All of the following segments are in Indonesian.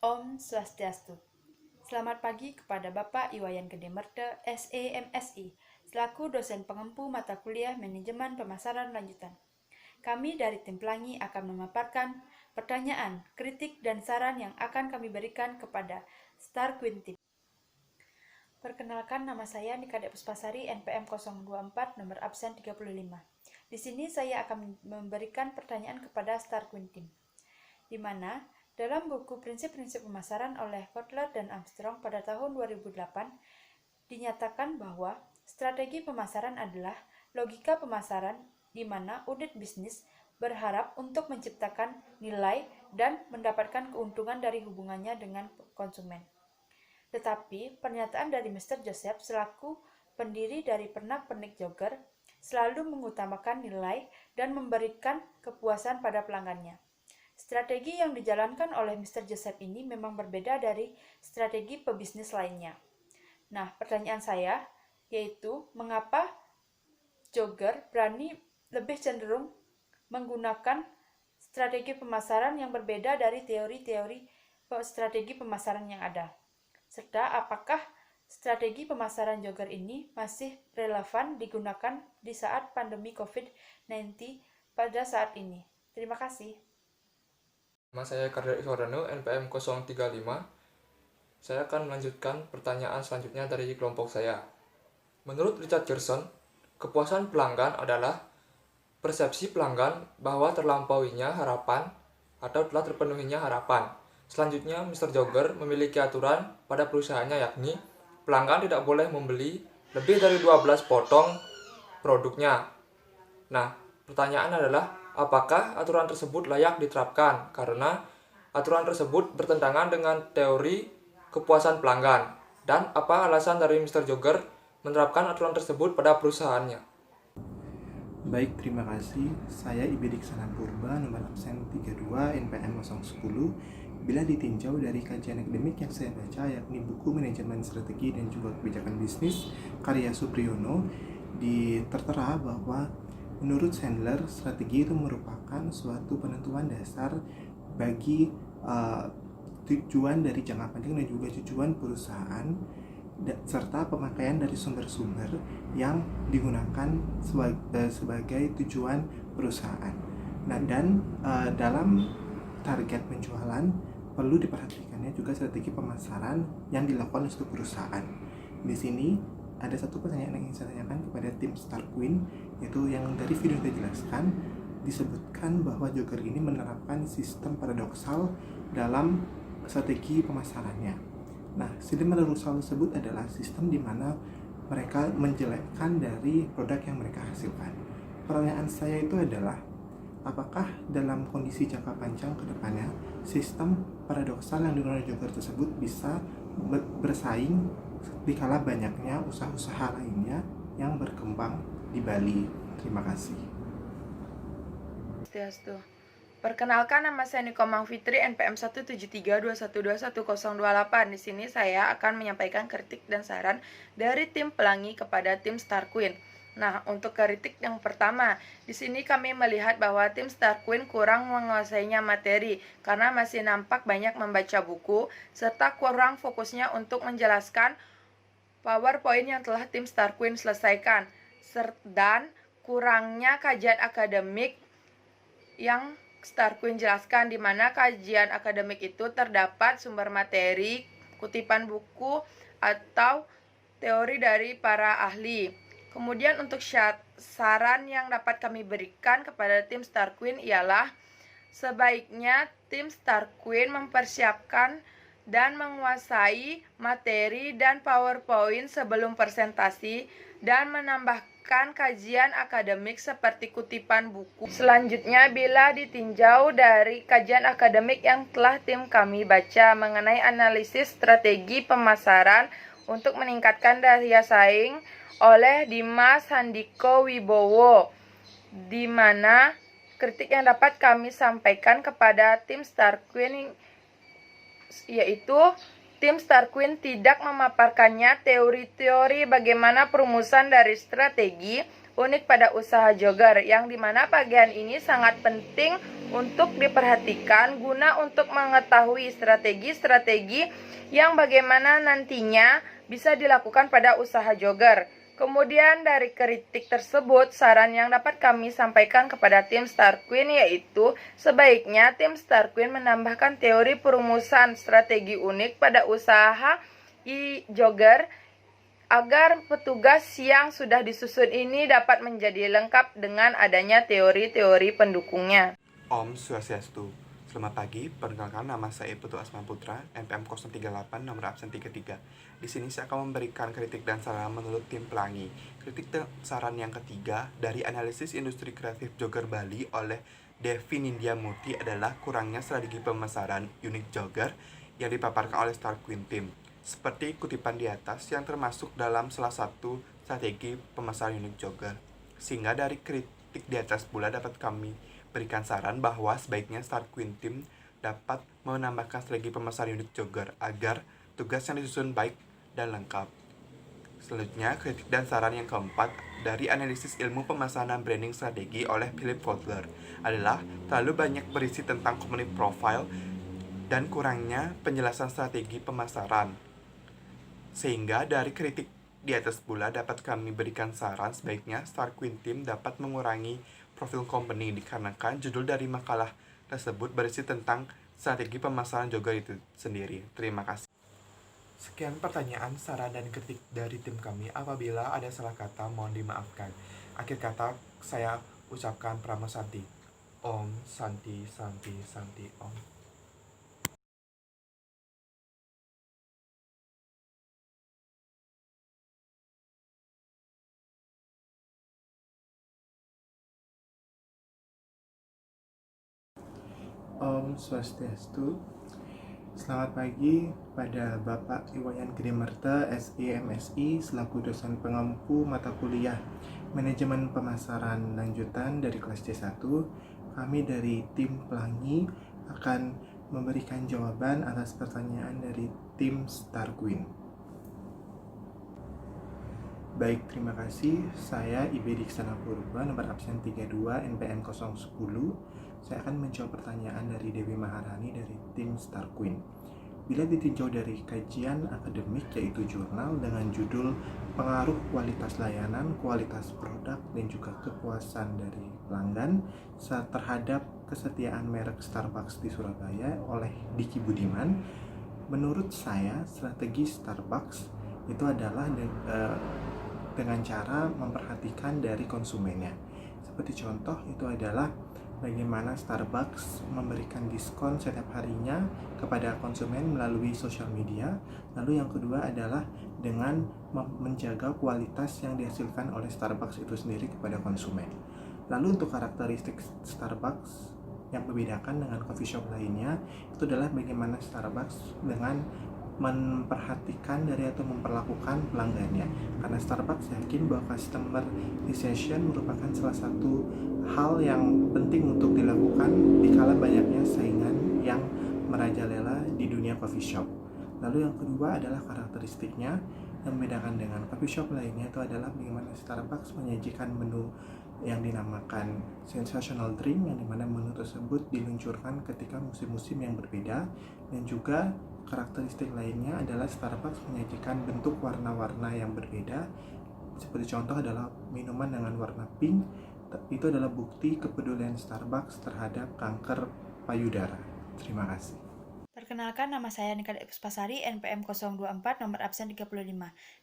Om Swastiastu. Selamat pagi kepada Bapak Iwayan Gede Merte, SEMSI, selaku dosen pengempu mata kuliah Manajemen Pemasaran Lanjutan. Kami dari tim Pelangi akan memaparkan pertanyaan, kritik, dan saran yang akan kami berikan kepada Star Queen Team. Perkenalkan, nama saya Nikade Puspasari, NPM 024, nomor absen 35. Di sini saya akan memberikan pertanyaan kepada Star Queen Team, di mana dalam buku Prinsip-Prinsip Pemasaran oleh Kotler dan Armstrong pada tahun 2008, dinyatakan bahwa strategi pemasaran adalah logika pemasaran di mana unit bisnis berharap untuk menciptakan nilai dan mendapatkan keuntungan dari hubungannya dengan konsumen. Tetapi pernyataan dari Mr. Joseph selaku pendiri dari pernak-pernik jogger selalu mengutamakan nilai dan memberikan kepuasan pada pelanggannya. Strategi yang dijalankan oleh Mr. Joseph ini memang berbeda dari strategi pebisnis lainnya. Nah, pertanyaan saya yaitu mengapa jogger berani lebih cenderung menggunakan strategi pemasaran yang berbeda dari teori-teori strategi pemasaran yang ada? Serta apakah strategi pemasaran jogger ini masih relevan digunakan di saat pandemi COVID-19 pada saat ini? Terima kasih. Nama saya Kardia Iswardano, NPM 035. Saya akan melanjutkan pertanyaan selanjutnya dari kelompok saya. Menurut Richard Gerson, kepuasan pelanggan adalah persepsi pelanggan bahwa terlampauinya harapan atau telah terpenuhinya harapan. Selanjutnya, Mr. Jogger memiliki aturan pada perusahaannya, yakni pelanggan tidak boleh membeli lebih dari 12 potong produknya. Nah, pertanyaan adalah, apakah aturan tersebut layak diterapkan? Karena aturan tersebut bertentangan dengan teori kepuasan pelanggan. Dan apa alasan dari Mr. Jogger menerapkan aturan tersebut pada perusahaannya? Baik, terima kasih. Saya Ibi Diksana Purba, nomor absen 32, NPM 010. Bila ditinjau dari kajian akademik yang saya baca, yakni buku Manajemen Strategi dan juga Kebijakan Bisnis karya Supriyono, tertera bahwa menurut Sandler, strategi itu merupakan suatu penentuan dasar bagi tujuan dari jangka panjang dan juga tujuan perusahaan, serta pemakaian dari sumber-sumber yang digunakan sebagai tujuan perusahaan. Nah, dan dalam target penjualan perlu diperhatikannya juga strategi pemasaran yang dilakukan untuk perusahaan. Di sini ada satu pertanyaan yang ingin saya tanyakan kepada tim Star Queen, yaitu yang dari video yang saya jelaskan, disebutkan bahwa jogger ini menerapkan sistem paradoksal dalam strategi pemasarannya. Nah, sistem paradoksal tersebut adalah sistem di mana mereka menjelekkan dari produk yang mereka hasilkan. Pertanyaan saya itu adalah, apakah dalam kondisi jangka panjang ke depannya sistem paradoksal yang digunakan jogger tersebut bisa bersaing dikala banyaknya usaha-usaha lainnya yang berkembang di Bali? Terima kasih. Perkenalkan, nama saya Niko Mangfitri, NPM 17321211028. Di sini saya akan menyampaikan kritik dan saran dari tim Pelangi kepada tim Star Queen. Nah, untuk kritik yang pertama, di sini kami melihat bahwa tim Star Queen kurang menguasainya materi karena masih nampak banyak membaca buku serta kurang fokusnya untuk menjelaskan PowerPoint yang telah tim Star Queen selesaikan, dan kurangnya kajian akademik yang Star Queen jelaskan, di mana kajian akademik itu terdapat sumber materi, kutipan buku, atau teori dari para ahli. Kemudian untuk saran yang dapat kami berikan kepada tim Star Queen ialah sebaiknya tim Star Queen mempersiapkan dan menguasai materi dan PowerPoint sebelum presentasi dan menambahkan kajian akademik seperti kutipan buku. Selanjutnya, bila ditinjau dari kajian akademik yang telah tim kami baca mengenai analisis strategi pemasaran untuk meningkatkan daya saing oleh Dimas Handiko Wibowo, di mana kritik yang dapat kami sampaikan kepada tim Star Queen yaitu tim Star Queen tidak memaparkannya teori-teori bagaimana perumusan dari strategi unik pada usaha jogger, yang dimana bagian ini sangat penting untuk diperhatikan guna untuk mengetahui strategi-strategi yang bagaimana nantinya bisa dilakukan pada usaha jogger. Kemudian dari kritik tersebut, saran yang dapat kami sampaikan kepada tim Star Queen yaitu sebaiknya tim Star Queen menambahkan teori perumusan strategi unik pada usaha jogger agar petugas yang sudah disusun ini dapat menjadi lengkap dengan adanya teori-teori pendukungnya. Om Swastiastu. Selamat pagi, perkenalkan nama saya Putu Asma Putra, NPM 038, nomor absen 33. Di sini saya akan memberikan kritik dan saran menurut tim Pelangi. Kritik dan saran yang ketiga dari analisis industri kreatif jogger Bali oleh Devi Nindya Murti adalah kurangnya strategi pemasaran unik jogger yang dipaparkan oleh Star Queen Team. Seperti kutipan di atas yang termasuk dalam salah satu strategi pemasaran unik jogger. Sehingga dari kritik di atas pula dapat kami berikan saran bahwa sebaiknya Star Queen Team dapat menambahkan strategi pemasaran unik jogger agar tugas yang disusun baik dan lengkap. Selanjutnya, kritik dan saran yang keempat dari analisis ilmu pemasaran branding strategi oleh Philip Kotler adalah terlalu banyak berisi tentang community profile dan kurangnya penjelasan strategi pemasaran. Sehingga dari kritik di atas pula dapat kami berikan saran sebaiknya Star Queen Team dapat mengurangi profil company dikarenakan judul dari makalah tersebut berisi tentang strategi pemasaran jogger itu sendiri. Terima kasih. Sekian pertanyaan, saran, dan kritik dari tim kami. Apabila ada salah kata, mohon dimaafkan. Akhir kata, saya ucapkan Pramo Santi. Om Santi Santi Santi Om. Om Swastiastu. Selamat pagi pada Bapak Iwayan Grimerta, SI MSI, selaku dosen pengampu mata kuliah Manajemen Pemasaran Lanjutan dari kelas C1. Kami dari tim Pelangi akan memberikan jawaban atas pertanyaan dari tim Star Queen. Baik, terima kasih. Saya IB Diksana Purba, nomor absen 32, NPM 010. Saya akan menjawab pertanyaan dari Dewi Maharani dari tim Star Queen. Bila ditinjau dari kajian akademik yaitu jurnal dengan judul Pengaruh Kualitas Layanan, Kualitas Produk, dan juga Kepuasan dari Pelanggan terhadap Kesetiaan Merek Starbucks di Surabaya oleh Diki Budiman, menurut saya strategi Starbucks itu adalah dengan cara memperhatikan dari konsumennya. Seperti contoh itu adalah bagaimana Starbucks memberikan diskon setiap harinya kepada konsumen melalui sosial media. Lalu yang kedua adalah dengan menjaga kualitas yang dihasilkan oleh Starbucks itu sendiri kepada konsumen. Lalu untuk karakteristik Starbucks yang membedakan dengan coffee shop lainnya itu adalah bagaimana Starbucks dengan memperhatikan dari atau memperlakukan pelanggannya. Karena Starbucks yakin bahwa customer decision merupakan salah satu hal yang penting untuk dilakukan dikala banyaknya saingan yang merajalela di dunia coffee shop. Lalu yang kedua adalah karakteristiknya yang membedakan dengan coffee shop lainnya itu adalah bagaimana Starbucks menyajikan menu yang dinamakan sensational drink, yang dimana menu tersebut diluncurkan ketika musim-musim yang berbeda. Dan juga karakteristik lainnya adalah Starbucks menyajikan bentuk warna-warna yang berbeda. Seperti contoh adalah minuman dengan warna pink. Itu adalah bukti kepedulian Starbucks terhadap kanker payudara. Terima kasih. Perkenalkan, nama saya Nika Puspasari, NPM 024, nomor absen 35.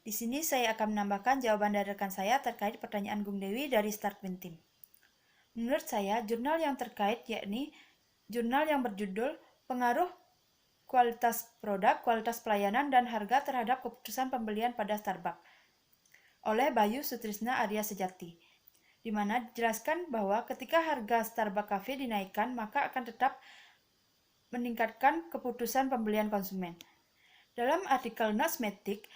Di sini saya akan menambahkan jawaban dari rekan saya terkait pertanyaan Gung Dewi dari Star Queen Team. Menurut saya, jurnal yang terkait yakni jurnal yang berjudul Pengaruh Kualitas Produk, Kualitas Pelayanan, dan Harga terhadap Keputusan Pembelian pada Starbucks oleh Bayu Sutrisna Arya Sejati, di mana dijelaskan bahwa ketika harga Starbucks Cafe dinaikkan, maka akan tetap meningkatkan keputusan pembelian konsumen. Dalam artikel Nutsmatic,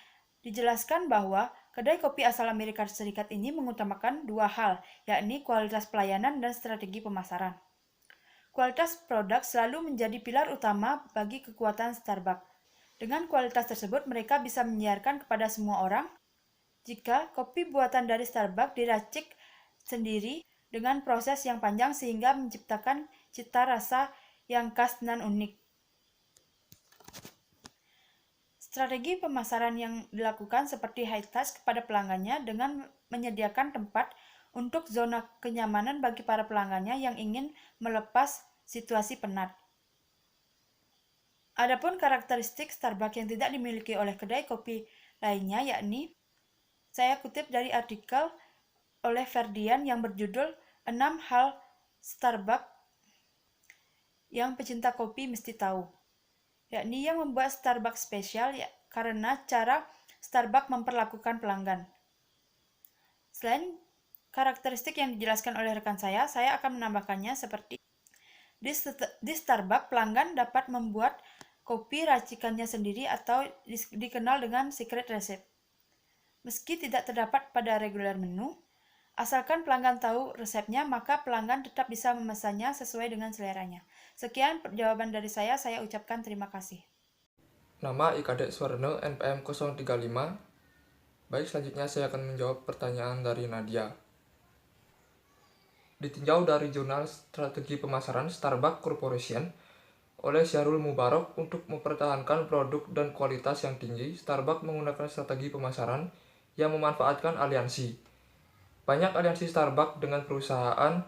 dijelaskan bahwa kedai kopi asal Amerika Serikat ini mengutamakan dua hal, yakni kualitas pelayanan dan strategi pemasaran. Kualitas produk selalu menjadi pilar utama bagi kekuatan Starbucks. Dengan kualitas tersebut, mereka bisa menyiarkan kepada semua orang jika kopi buatan dari Starbucks diracik sendiri dengan proses yang panjang sehingga menciptakan cita rasa yang khas dan unik. Strategi pemasaran yang dilakukan seperti high touch kepada pelanggannya dengan menyediakan tempat untuk zona kenyamanan bagi para pelanggannya yang ingin melepas situasi penat. Adapun karakteristik Starbucks yang tidak dimiliki oleh kedai kopi lainnya, yakni saya kutip dari artikel oleh Ferdian yang berjudul 6 hal Starbucks yang pecinta kopi mesti tahu, yakni yang membuat Starbucks spesial karena cara Starbucks memperlakukan pelanggan. Selain karakteristik yang dijelaskan oleh rekan saya akan menambahkannya seperti di Starbucks pelanggan dapat membuat kopi racikannya sendiri atau dikenal dengan secret recipe. Meski tidak terdapat pada regular menu, asalkan pelanggan tahu resepnya, maka pelanggan tetap bisa memesannya sesuai dengan seleranya. Sekian jawaban dari saya ucapkan terima kasih. Nama IKD Suwarno NPM 035. Baik, selanjutnya saya akan menjawab pertanyaan dari Nadia. Ditinjau dari jurnal Strategi Pemasaran Starbucks Corporation oleh Syahrul Mubarak untuk mempertahankan produk dan kualitas yang tinggi, Starbucks menggunakan strategi pemasaran yang memanfaatkan aliansi. Banyak aliansi Starbucks dengan perusahaan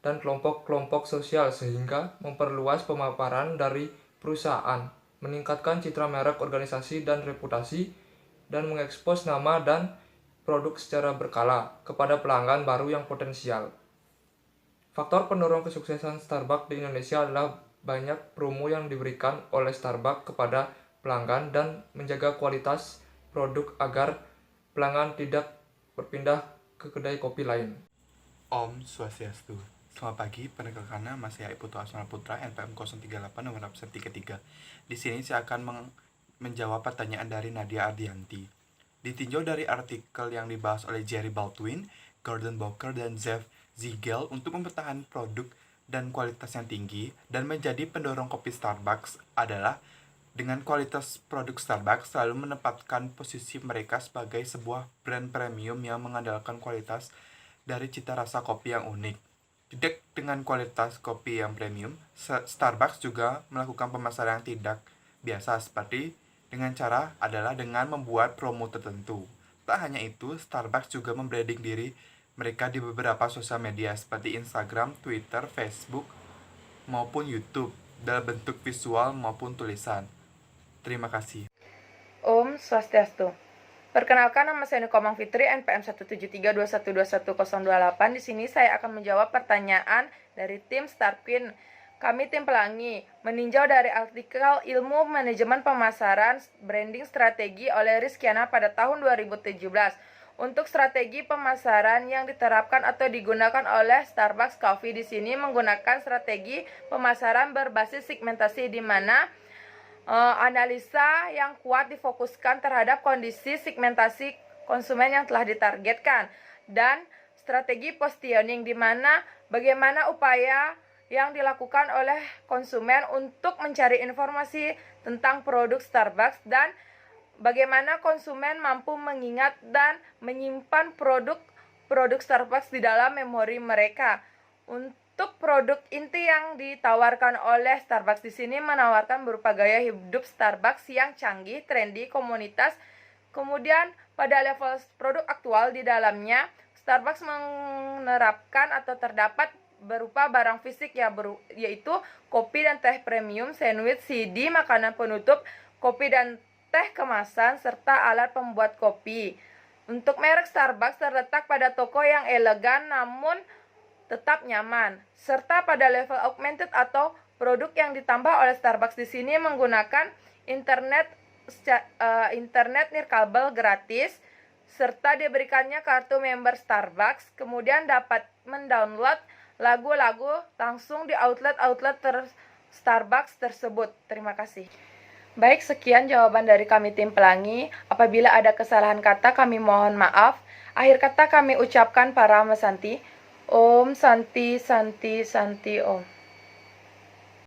dan kelompok-kelompok sosial sehingga memperluas pemaparan dari perusahaan, meningkatkan citra merek organisasi dan reputasi, dan mengekspos nama dan produk secara berkala kepada pelanggan baru yang potensial. Faktor pendorong kesuksesan Starbucks di Indonesia adalah banyak promo yang diberikan oleh Starbucks kepada pelanggan dan menjaga kualitas produk agar pelanggan tidak berpindah ke kedai kopi lain. Om Swastiastu. Selamat pagi, pendengarkan nama saya Putu Asmal Putra, NPM 038 nomor absen 33. Di sini saya akan menjawab pertanyaan dari Nadia Ardianti. Ditinjau dari artikel yang dibahas oleh Jerry Baldwin, Gordon Booker, dan Jeff Ziegel untuk mempertahankan produk dan kualitas yang tinggi dan menjadi pendorong kopi Starbucks adalah dengan kualitas produk Starbucks selalu menempatkan posisi mereka sebagai sebuah brand premium yang mengandalkan kualitas dari cita rasa kopi yang unik. Tidak dengan kualitas kopi yang premium, Starbucks juga melakukan pemasaran yang tidak biasa seperti dengan cara adalah dengan membuat promo tertentu. Tak hanya itu, Starbucks juga membranding diri mereka di beberapa sosial media seperti Instagram, Twitter, Facebook, maupun YouTube dalam bentuk visual maupun tulisan. Terima kasih. Om Swastiastu. Perkenalkan, nama saya Nikomang Fitri, NPM 17321211028. Di sini saya akan menjawab pertanyaan dari tim Starquin. Kami tim Pelangi meninjau dari artikel Ilmu Manajemen Pemasaran Branding Strategi oleh Rizkyana pada tahun 2017. Untuk strategi pemasaran yang diterapkan atau digunakan oleh Starbucks Coffee di sini menggunakan strategi pemasaran berbasis segmentasi di mana analisa yang kuat difokuskan terhadap kondisi segmentasi konsumen yang telah ditargetkan, dan strategi positioning di mana bagaimana upaya yang dilakukan oleh konsumen untuk mencari informasi tentang produk Starbucks dan bagaimana konsumen mampu mengingat dan menyimpan produk Starbucks di dalam memori mereka. Untuk produk inti yang ditawarkan oleh Starbucks di sini menawarkan berupa gaya hidup Starbucks yang canggih, trendy, komunitas. Kemudian pada level produk aktual di dalamnya, Starbucks menerapkan atau terdapat berupa barang fisik yaitu kopi dan teh premium, sandwich, CD, makanan penutup, kopi dan teh kemasan, serta alat pembuat kopi. Untuk merek Starbucks terletak pada toko yang elegan namun tetap nyaman, serta pada level augmented atau produk yang ditambah oleh Starbucks di sini menggunakan internet nirkabel gratis, serta diberikannya kartu member Starbucks. Kemudian dapat mendownload lagu-lagu langsung di outlet Starbucks tersebut. Terima kasih. Baik, sekian jawaban dari kami tim Pelangi. Apabila ada kesalahan kata, kami mohon maaf. Akhir kata kami ucapkan para Santi. Om Santi Santi Santi Om.